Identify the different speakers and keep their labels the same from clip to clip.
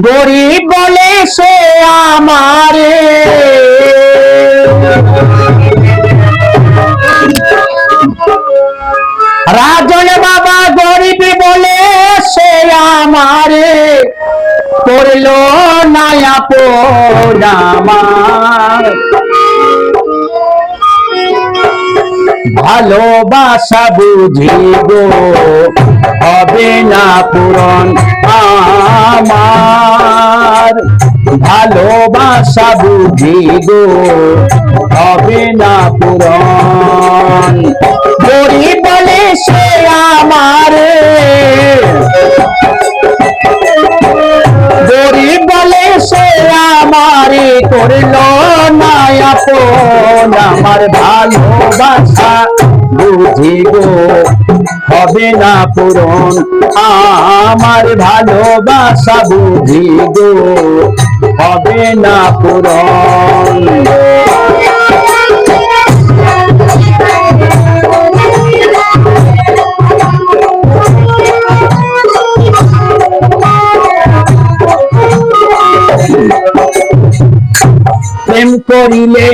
Speaker 1: গরিব বলে সে আমারে রাজন বাবা গরিব বলে সে আমারে করলো না আপন আমার ভালোবাসা বুঝি গো হবে না পূরণ আমার ভালোবাসা বুঝি গো হবে না পূরণ গরিব বলে সে আমারে গরিব বলে সে আমারে করলো না আপন আমার ভালোবাসা বুঝি গো হবে না পূরণ আমার ভালোবাসা বুঝি গো হবে না পূরণ প্রেম করিলে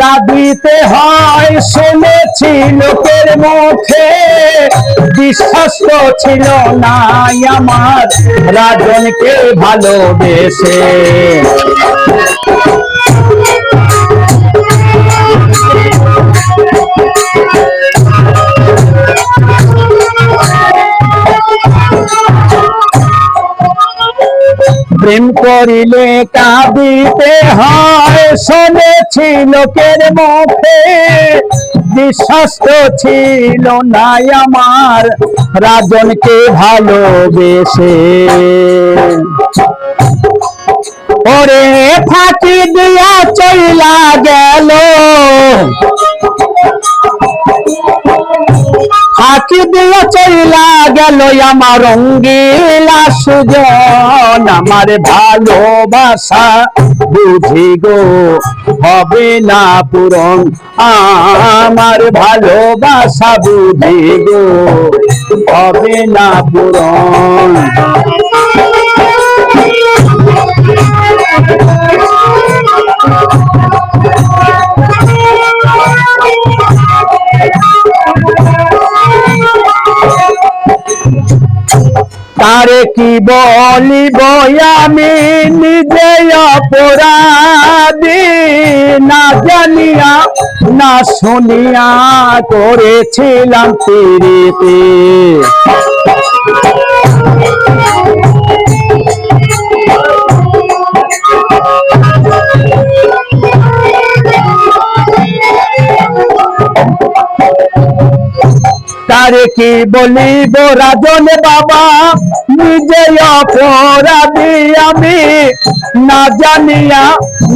Speaker 1: দাবিতে হয় শুনেছি লোকের মুখে বিশ্বাস তো ছিল না আমার রাজনকে ভালোবেসে প্রেম করিলে কাঁদিতে হয় শুনেছি লোকের মুখে বিশ্বাস তো ছিল না আমার রাজনকে ভালোবেসে ওরে ফাঁকি দিয়া চইলা গেল ফাঁকি দিয়া চইলা গেল আমার রঙ্গিলা সুজন আমার ভালোবাসা বুঝি গো হবে না পূরণ আমার ভালোবাসা বুঝি গো হবে না পূরণ তারে কি বলিব আমি নিজে অপরাধী না জানিয়া না শুনিয়া করেছিলাম প্রীতি তারে কি বলিব রাজন বাবা নিজে অপরাধী আমি না জানিয়া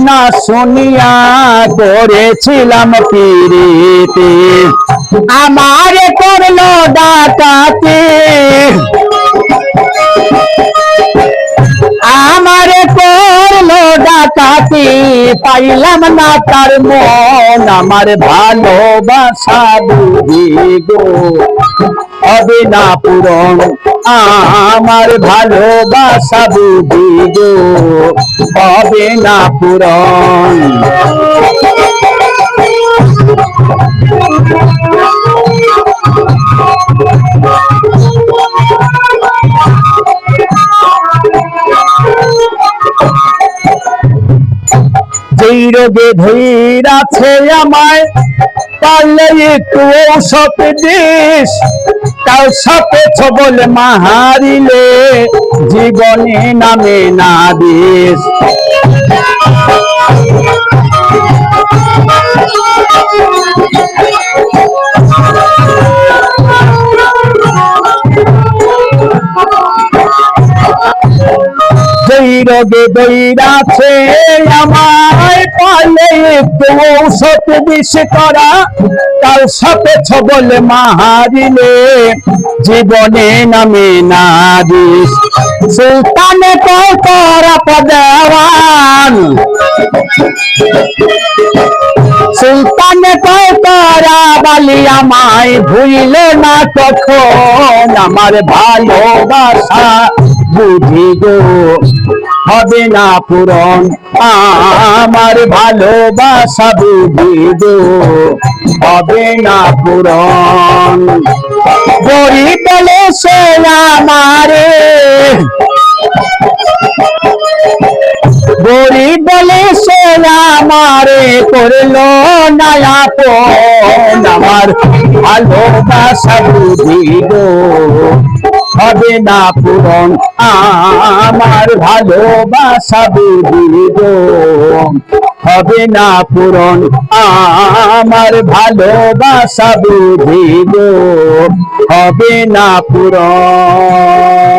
Speaker 1: না শুনিয়া করেছিলাম প্রীতি আমারে করলো ডাকাতি আমারে করলো ডাকাতি পাইলাম না তার মন আমার ভালোবাসা বুঝি গো হবে না পূরণ আমার ভালোবাসা বুঝি গো হবে না পূরণ যেই রোগে ধৈরাছে আমায় পারলে একটু ঔষধ দিস কাল সাথে ছবল মাহারিলে জীবনে নামে না দিস রোগে দইরাছে আমায়, পারলে একটু ঔষধ বিষ করা, কাল সাপে ছবল মারিলে জীবনে নামে না দিস। সুলতানে করা পদেওয়ান, সুলতানে করা বালি আমায় ভুইল না কখন, আমার ভালোবাসা বুঝি গো হবে না পূরণ, আমার ভালোবাসা বুঝি গো হবে না পূরণ। গরিব বলে সে আমারে, গরিব বলে সে আমারে করলো না আপন, আমার ভালোবাসা বুঝি গো হবে না পূরণ, আমার ভালোবাসা বুঝি গো হবে না পূরণ, আমার ভালোবাসা বুঝি গো হবে না পূরণ।